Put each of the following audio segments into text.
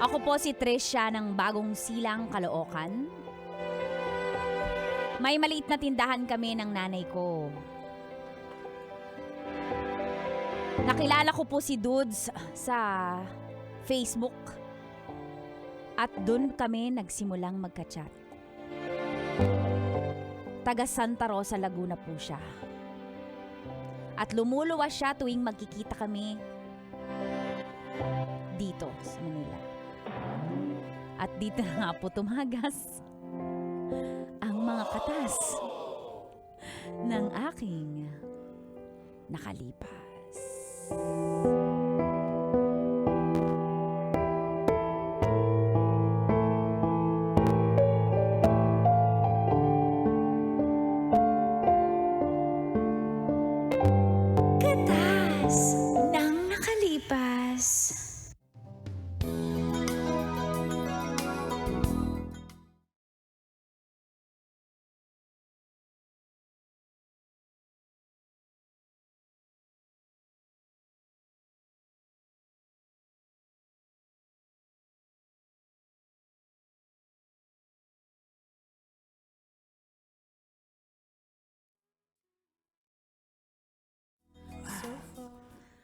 Ako po si Trisha ng Bagong Silang, Caloocan. May maliit na tindahan kami ng nanay ko. Nakilala ko po si Dudes sa Facebook. At dun kami nagsimulang magka-chat. Taga Santa Rosa, Laguna po siya. At lumuluwas siya tuwing magkikita kami dito sa Manila. At dito na nga po tumagas ang mga katas ng aking nakalipas. Katas ng nakalipas.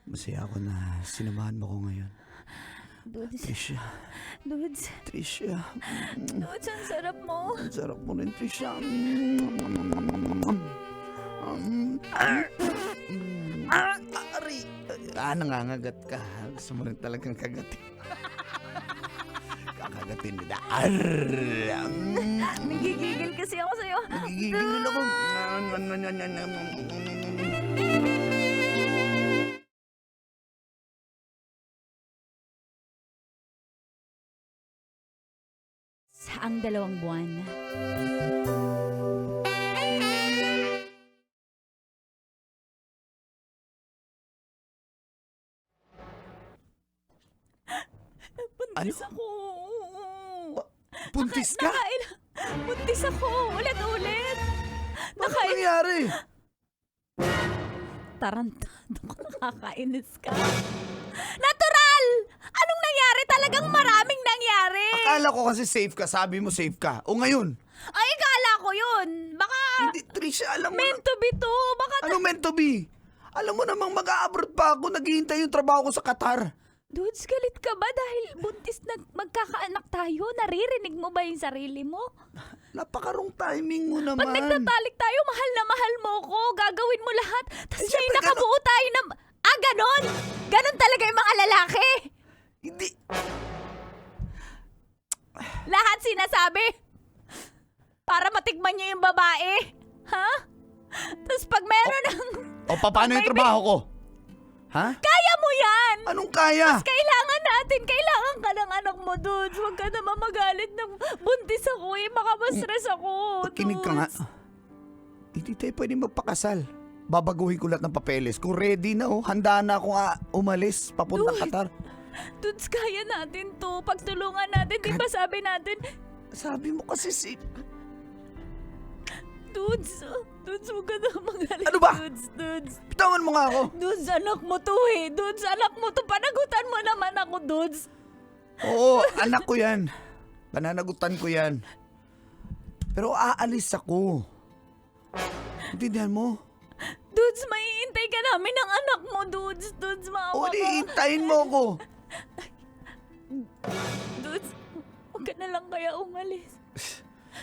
Masaya ako na sinamahan mo ko ngayon. Dudes, Trisha, Dudes, Trisha. Dudes, ang sarap mo. Ang sarap mo rin, Trisha. Ari! Nangangagat ka. Gusto mo rin talagang kagatin. Kakagatin nila. Nagigigil kasi ako sa'yo. Nagigigil ako. Ang 2 buwan. Buntis Ano? ako. Buntis ka? Buntis ako. Ulit-ulit. Ano nangyari? Tarantado ka, nakakainis ka. Natural! Anong nangyari? Talagang maraming nangyari. Akala ko kasi safe ka. Sabi mo safe ka. O ngayon? Ay, akala ko yun. Baka Hindi, Trisha, alam mo meant to be to. Baka Ano meant to be? Alam mo namang mag-a-abroad pa ako. Naghihintay yung trabaho ko sa Qatar. Dudes, galit ka ba dahil buntis na magkakaanak tayo? Naririnig mo ba yung sarili mo? Napakarong timing mo naman. Pag nagtatalik tayo, mahal na mahal mo ko. Gagawin mo lahat. Tapos Eh, may syempre, nakabuo tayo na... ganon! Ganon talaga yung mga lalaki. Hindi. Lahat sinasabi. Para matikman niyo yung babae. Ha? Tapos pag meron ng... O paano yung trabaho ko? Ha? Kaya mo yan! Anong kaya? Kailangan natin. Kailangan ka ng anak mo, Dudes. Huwag ka naman magalit ng buntis ako eh. Baka ma-stress ako, Kinig ka nga. Dudes. Hindi tayo pwede magpakasal. Babaguhin ko lahat ng papeles. Kung ready na handa na akong umalis papuntang Dude. Qatar. Dudes, kaya natin to. Pagtulungan natin, di ba sabi natin? Sabi mo kasi safe. Dudes, huwag ka na magalit. Ano ba? Dudes. Bitawan mo nga ako. Dudes, anak mo to eh. Dudes, anak mo to. Panagutan mo naman ako, Dudes. Oo, anak ko yan. Pananagutan ko yan. Pero aalis ako. Intindihan mo? Dudes, maiintay ka namin ng anak mo, Dudes. Dudes, maawa O, ka. di hintayin mo ako. Dudes, huwag ka na lang kaya umalis.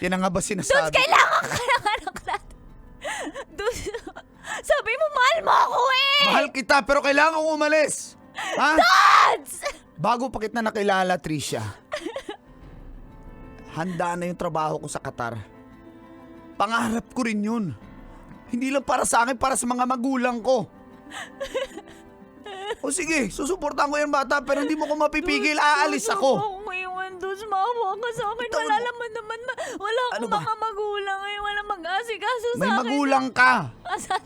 Yan ang nga ba Dudes, sinasabi? kailangan ka ng anak natin. Dudes, sabi mo mahal mo ako eh. Mahal kita pero kailangan kong umalis. Ha? Dudes! Bago pa kita nakilala, Trisha. Handa na yung trabaho ko sa Qatar. Pangarap ko rin yun. Hindi lang para sa akin, para sa mga magulang ko. O sige, susuportahan ko yung bata pero hindi mo ko mapipigil, aalis Dudes, ako. huwag mo ko iwan, Dudes. Maawa ka sa akin. Bitawan Wala mo. naman. Wala akong Ano ba? mga magulang eh. Wala mag-asikaso sa May akin. magulang ka. Asan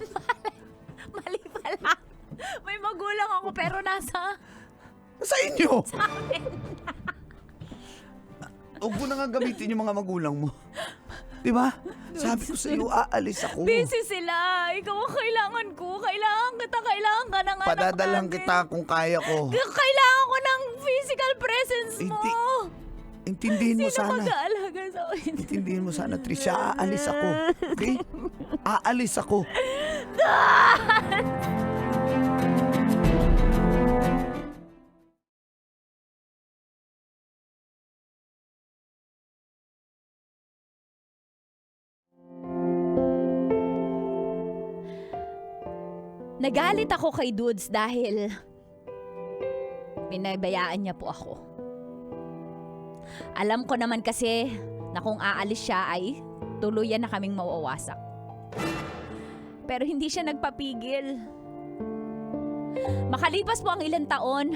mali pala. May magulang ako pero nasa Sa inyo. amin. Huwag mo na nga gamitin yung mga magulang mo. Diba? Sabi ko sa iyo, aalis ako. Busy sila. Ikaw ang kailangan ko. Kailangan ka ng anak Padadalang natin. kita kung kaya ko. Kailangan ko ng physical presence mo. Intindihin mo Sino sana. mag-aalaga sa akin? Intindihin mo sana, Trisha. Aalis ako. Okay? Aalis ako. Nagalit ako kay Dudes dahil pinabayaan niya po ako. Alam ko naman kasi na kung aalis siya ay tuluyan na kaming mawawasak. Pero hindi siya nagpapigil. Makalipas po ang ilang taon,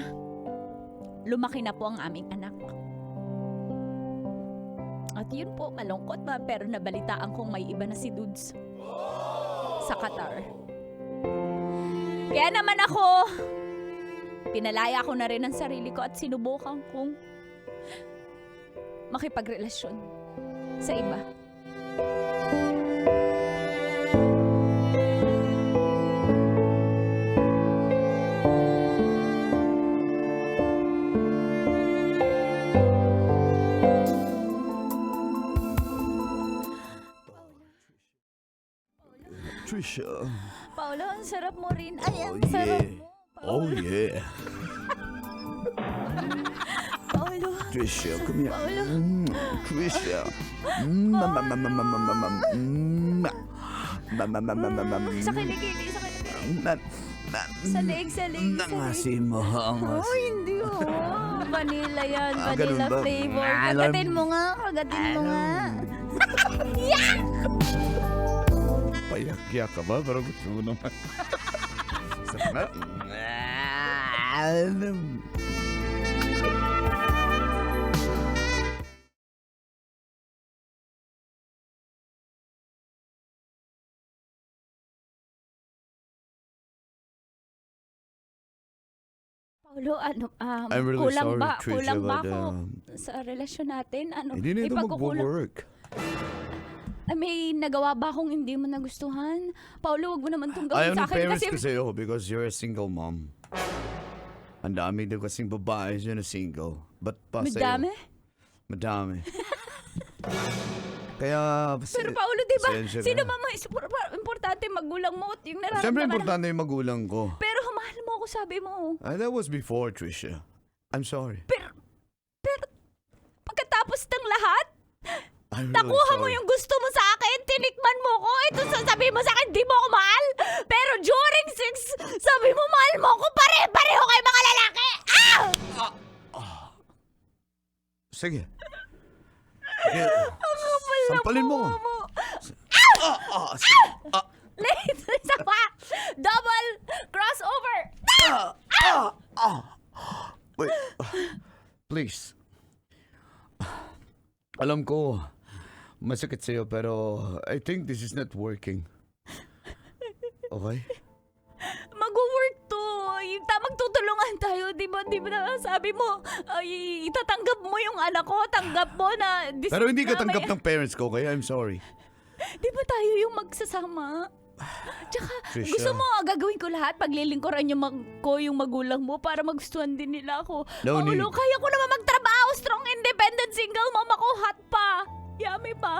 lumaki na po ang aming anak. At yun po, malungkot ba, pero nabalitaan kong may iba na si Dudes sa Qatar. Kaya naman ako, pinalaya ko na rin ang sarili ko at sinubukan kong makipagrelasyon sa iba. Trisha. Paolo, ang sarap mo rin. Ay, ang Oh, sarap yeah. mo. Oh, yeah. Paolo. Trisha, come here. Paolo. Trisha. Sa kilikili, sa kilikili. Sa leeg, sa leeg, sa leeg. Nangasin mo ang Oh, hindi oh. Vanilla yan. Ah, ganun Vanilla ba? flavor. Alam. Kagatin mo nga. Kagatin mo nga. Payak-yak ka ba? Pero gusto mo naman. Sarap. Paolo, ano, I'm really kulang sorry, ba? Trisha, Kulang ba but, ako sa relasyon natin? Ano, Hindi na ito ipagkukulang- mag-work. May nagawa ba akong hindi mo nagustuhan? Paolo, wag mo naman itong Ayaw gawin sa ng akin parents kasi... ko sa'yo because you're a single mom. Ang dami daw kasing babae dyan na single. Ba't pa sa'yo? Madami? Madami. Kaya... Pero Paolo, di ba? pasensya na. Sino importante magulang mo at yung nararamdaman. Siyempre importante yung magulang ko. Pero mahal mo ako, sabi mo. That was before, Trisha. I'm sorry. Pero pagkatapos ng lahat, I'm really nakuha mo sorry. yung gusto mo sa akin, tinikman mo ko, ito sasabihin mo sa akin, di mo ako mahal. Pero during sex, sabi mo mahal mo ako, pare-pareho kayo mga lalaki. Sige. Sige. Sampalin mo. Late, isa pa. Double crossover. Wait. Please. Alam ko, masakit sa'yo pero I think this is not working. Okay? Mag-work to. Magtutulungan tayo. Di ba na sabi mo, ay, itatanggap mo yung anak ko. Tanggap mo na... Pero hindi ka na tanggap may- ng parents ko, kaya I'm sorry. Di ba tayo yung magsasama? Tsaka, Trisha. gusto mo, gagawin ko lahat. Paglilingkuran yung magulang mo para magustuhan din nila ako. No Paulo, need. kaya ko naman magtrabaho. Strong, independent, single mom ako. Hot pa. Yummy pa.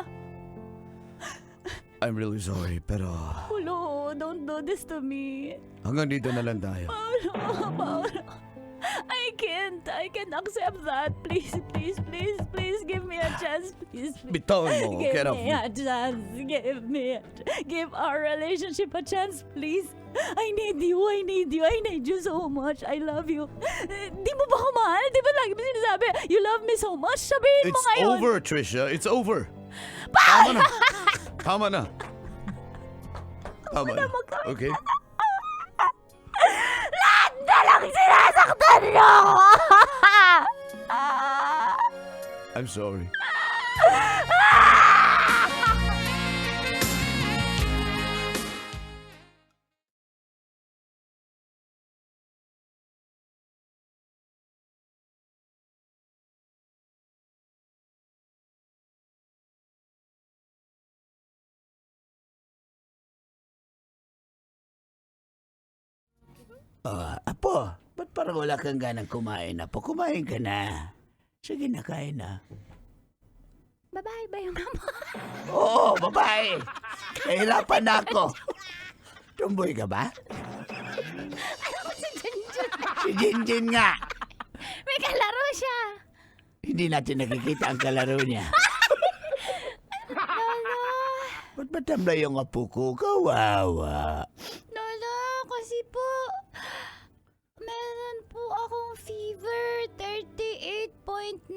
I'm really sorry, pero Paulo, don't do this to me. hanggang dito na lang tayo. Paulo. I can't accept that. Please, give me a chance. Please. Bitawan mo, Give get off me me. a chance. Give our relationship a chance, please. I need you so much. I love you. Di mo ba ako mahal? Di ba lagi mo sinasabi, you love me so much? Sabihin mo It's ngayon. over, Trisha. It's over. Tama na. Tama na. Tama na. Okay? Lahat na lang sinasaktan niyo ako! I'm sorry. Apo, ba't Parang wala kang ganang kumain na po. Kumain ka na. Sige na, kain na. Babae ba yung amo? Oo, babae. Nahirapan na ako. Tumboy ka ba? Ano si Junjun? Si Jinjin nga. May kalaro siya. Hindi natin nakikita ang kalaro niya. Lolo. Ba't ba tamlay yung apo ko? Kawawa. Lolo, kasi po, meron po akong fever, 38.9.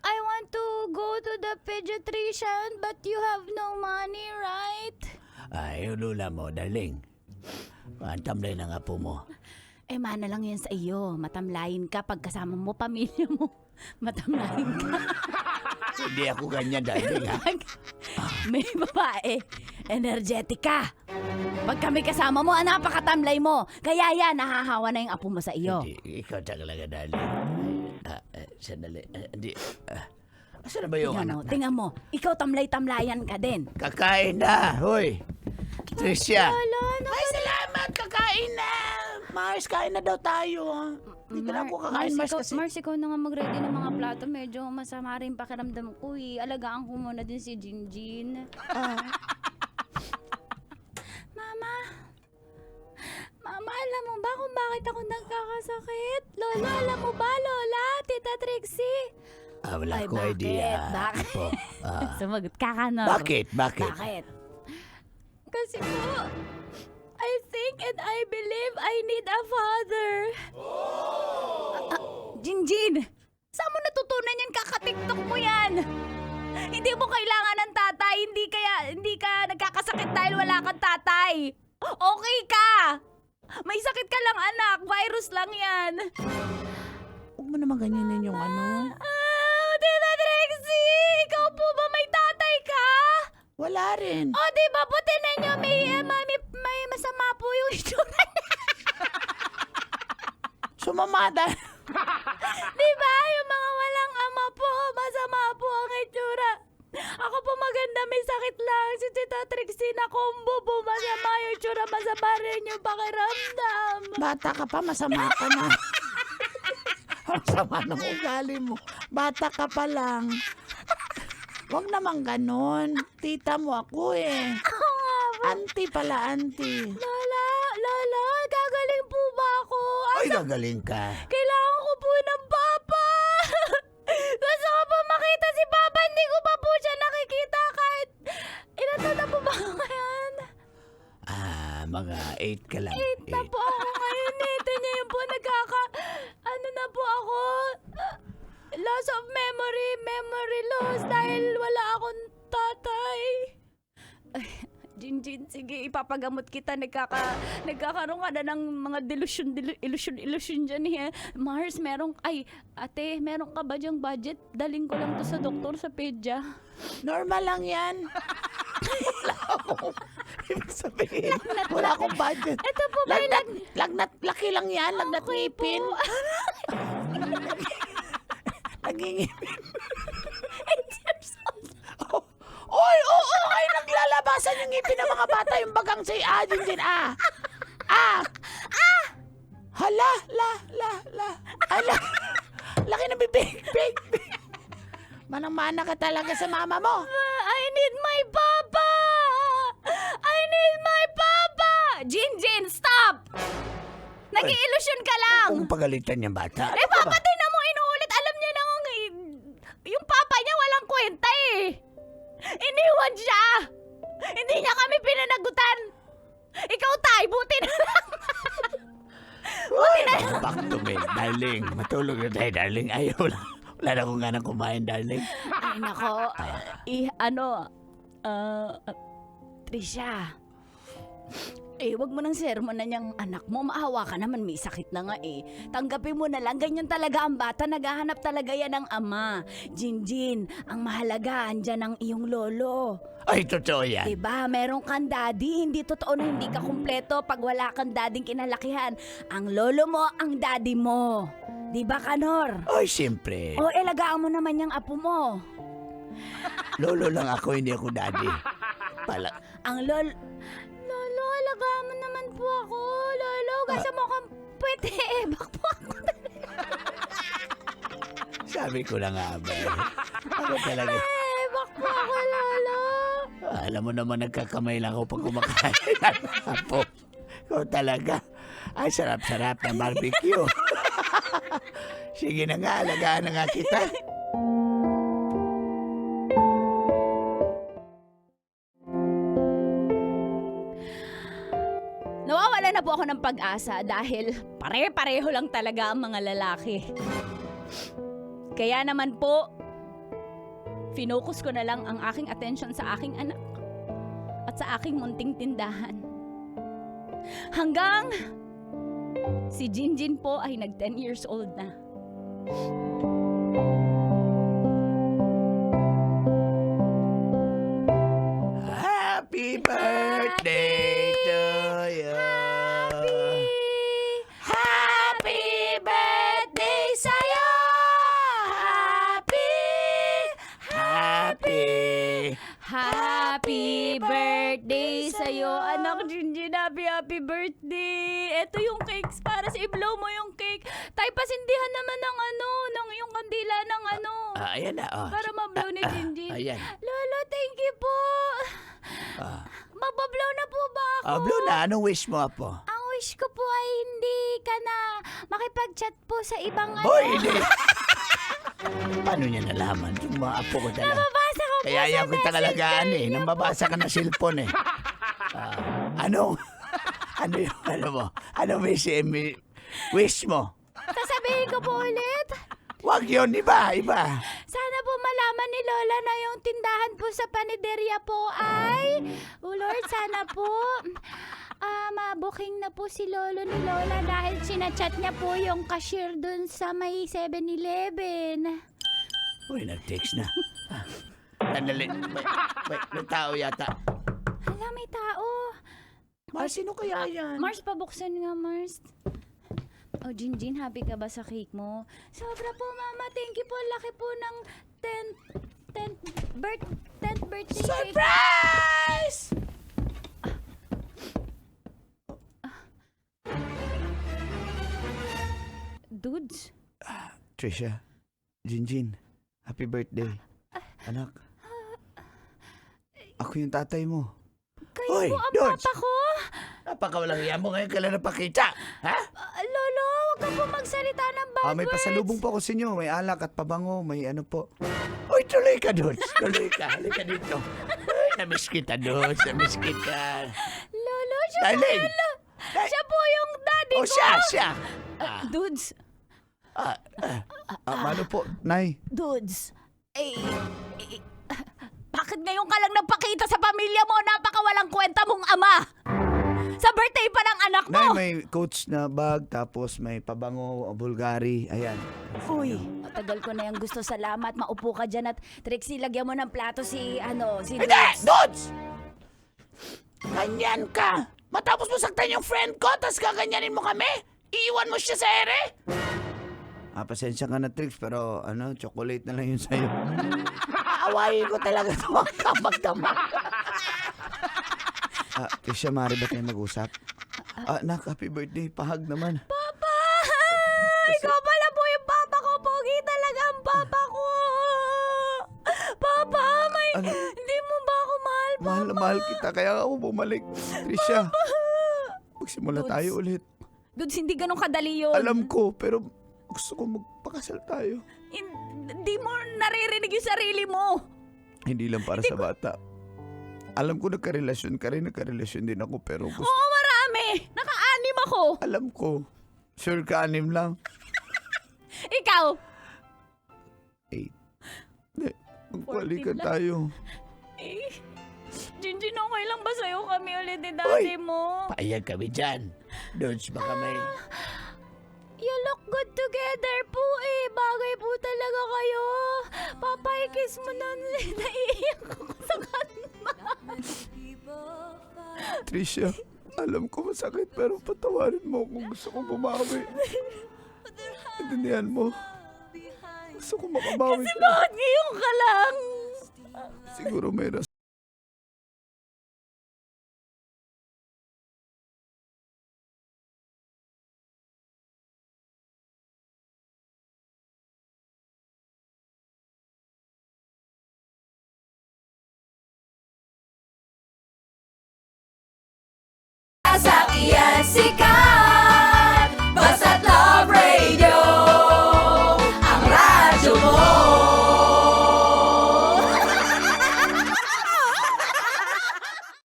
I want to go to the pediatrician, but you have no money, right? Ay, lula mo, darling. Ang tamlay ng apo mo. Eh, mana lang yan sa iyo. Matamlayin ka pag kasama mo, pamilya mo. Matamlayin ka. Hindi ako ganyan, darling, ha? May babae. Energetic ka. Pag kami kasama mo, napakatamlay mo. Kaya yan, nahahawa na yung apo mo sa iyo. Hindi, ikaw talaga, darling. Sandali. Hindi. Asan na ba yung anak na? Tingnan mo, ikaw tamlay-tamlayan ka din. Kakain na, hoy. Tricia. Lolo, Ay, salamat, kakain na. Mars, kain na daw tayo. Hindi na ako kakain, Mars, kasi. Mars, ikaw na nga mag-ready ng mga plato. Medyo masama rin pakiramdam ko eh. Alagaan ko muna din si Jinjin. Mama, alam mo ba kung bakit ako nagkakasakit? Lola, alam mo ba, Lola? Tita Trixie? Wala Ay, ko bakit? idea. Bakit? Po. Sumagot ka ka, no? Bakit? Bakit? Kasi po, I think and I believe I need a father. Jinjin, saan mo natutunan yan? Kaka-tiktok mo yan. Hindi mo kailangan ng tatay. Hindi ka nagkakasakit dahil wala kang tatay. Okay ka. May sakit ka lang, anak. Virus lang yan. Huwag mo naman ganyanin yung ano. Tita Trixie, ikaw po ba may tatay ka? Wala rin. O, di ba po, tinan nyo, may masama po yung itsura niya. Sumamada. Di ba? Yung mga walang ama po, masama po ang itsura. Ako po maganda, may sakit lang. Si Tita Trixie na combo po, masama yung itsura, masama rin yung pakiramdam. Bata ka pa, masama ka na. Ang sama ng ugali mo. Bata ka pa lang. Huwag naman ganon. Tita mo ako eh. Oo nga po. Auntie pala, auntie. Lola, gagaling po ba ako? Ay, gagaling ka. Kailangan ko po ng papa. Gusto ko po makita si papa. Hindi ko pa po siya nakikita kahit ilan taon na po ba ako ngayon? Mga 8 ka lang. 8 na po ako ngayon eh. Tingnan yun po ano na po ako. Loss of memory loss dahil wala akong tatay. Ay, Jinjin, sige, ipapagamot kita. Nagkakaroon ka na ng mga illusion dyan eh. Mars, ate, meron ka ba dyang budget? Daling ko lang to sa doktor sa pedya. Normal lang yan. Wala akong, ibig sabihin, wala akong budget. Ito po ba Lagnat, laki lang yan. Lagnat Okay po. ngipin. Nagingipin. 8 years old. Oy, oo, kayo naglalabasan yung ngipin ng mga bata. Yung bagang say, Jinjin, Hala, Hala. Laki na bibig. Manang-mana ka talaga sa mama mo. I need my papa! I need my papa! Jinjin, stop! Nag-i-illusion ka lang! Kung pagalitan yung bata. Eh, papatay na mo inuulit. Alam niya na yung papa niya walang kwenta eh. Iniwan siya. Hindi niya kami pinanagutan. Ikaw tay, buti na lang. Buti na lang. Back to me, darling. Matulog na tayo, darling. Ayaw lang. Wala na akong ganang kumain, darling. Ay, nako. Trisha. Wag mo nang sermonan niyang anak mo. Maawa ka naman, may sakit na nga eh. Tanggapin mo na lang, ganyan talaga ang bata. Naghahanap talaga yan ng ama. Jinjin, ang mahalaga, andyan ang iyong lolo. Ay, totoo yan. Diba, meron kang daddy. Hindi totoo na hindi ka kumpleto pag wala kang dadding kinalakihan. Ang lolo mo, ang daddy mo. Diba, Kanor? Ay, siyempre. O, ilagaan mo naman yung apo mo. Lolo lang ako, hindi ako daddy. Ang lolo, alagaan mo naman po ako. Lolo, gusto mo ko Sabi ko na nga ba. Ako talaga. Bak po ako, Lolo. Alam mo naman, nagkakamay lang ako pag kumakain ng apo. Ikaw talaga. Ay, sarap-sarap ng barbecue. Sige na nga, alagaan na nga kita. Nawawala na po ako ng pag-asa dahil pare-pareho lang talaga ang mga lalaki. Kaya naman po, finokus ko na lang ang aking attention sa aking anak at sa aking munting tindahan. Hanggang si Jinjin po ay nag 10 years old na. Happy birthday to you. Happy birthday sa'yo. Happy birthday sa'yo, anak Jinjin. Happy birthday. Ito yung cakes para sa i-blow mo yung cake. Tay, pasindihan naman ng ng yung kandila ng Ayan na. para ma-blow ni Jinjin. Ayan. Lolo, thank you po. Magbablow na po ba ako? Blow na. Anong wish mo, Apo? Ang wish ko po ay hindi ka na makipag-chat po sa ibang Hoy, hindi. Paano niya nalaman? Yung mga apo ko talaga. Nababasa ko po Kaya sa yan ko talagaan messenger. Nang babasa ka ng cellphone Ano? Ano yung, ano wish mo? Sasabihin ko po ulit. Wag yun, iba. Sana po malaman ni Lola na yung tindahan po sa paniderya po ay, Lord, sana po mabuking na po si Lolo ni Lola dahil sinachat niya po yung cashier dun sa may 7-Eleven. Uy, nag-text na. Sandali. May tao yata. Hala, may tao. Sino kaya yan? Mars, pabuksan nga, Mars. Oh, Jinjin, happy ka ba sa cake mo? Sobra po, Mama. Thank you po. Laki po ng 10th birthday cake. Surprise! Dudes. Trisha, Jinjin, happy birthday. Anak, ako yung tatay mo. Kayo Hoy, po ang Dudes! papa ko? Napakawalang iya mo ngayon ka lang napakita. Ha? Lolo, huwag ka po magsalita ng bad May words. pasalubong po ako sa inyo. May alak at pabango. May ano po. Uy, tuloy ka, Dudes. Tuloy ka. Halika dito. Uy, namiss kita, Dudes. Namiss kita. Lolo, siya Darling! po yung, siya po yung daddy Oh, ko. siya. Dudes. Ano po, Nay? Dudes. Bakit ngayon ka lang nagpakita sa pamilya mo? Napakawalang kwenta mong ama. Sa birthday pa ng anak mo. Nay, may coach na bag. Tapos may pabango, Bulgari. Ayan. Uy, matagal ko na yung gusto. Salamat. Maupo ka dyan at Trixie, lagyan mo ng plato si Hindi! Dudes. Dudes! Ganyan ka. Matapos mo saktan yung friend ko, tapos kaganyanin mo kami? Iiwan mo siya sa ere? Pasensya ka na, Trix. Pero chocolate na lang yun sa'yo. Aawayin ko talaga ito ang kapag-damag. Tisha, maaari ba tayo mag-usap? Nak, happy birthday. Pahag naman. Papa! Ikaw pala po yung papa ko. Pogi talaga ang papa ko. Papa, hindi mo ba ako mahal, Papa? Mahal na mahal kita. Kaya ako bumalik. Trisha, magsimula Dudes. tayo ulit. Dudes, hindi ganun kadali yun. Alam ko, pero gusto ko magpakasal tayo. Hindi mo naririnig yung sarili mo. Hindi lang para sa bata. Alam ko nagkarelasyon ka rin, nagkarelasyon din ako, pero gusto... Oo, marami. Naka-anim ako. Alam ko. Sure ka, 6 lang. Ikaw. 8. Magkwalikan 14 lang. tayo. Jinjin, okay lang ba sa'yo kami ulit ni daddy mo? Paayag kami dyan. Dudes, baka may... You look good together po eh. Bagay po talaga kayo. Papa, i-kiss mo na. Naiiyak ako sa kanta. Trisha, alam ko masakit, pero patawarin mo kung gusto ko bumawi. Intindihan mo. Gusto ko makabawi ka. Bakit ngayon ka lang? Siguro may rason. Musika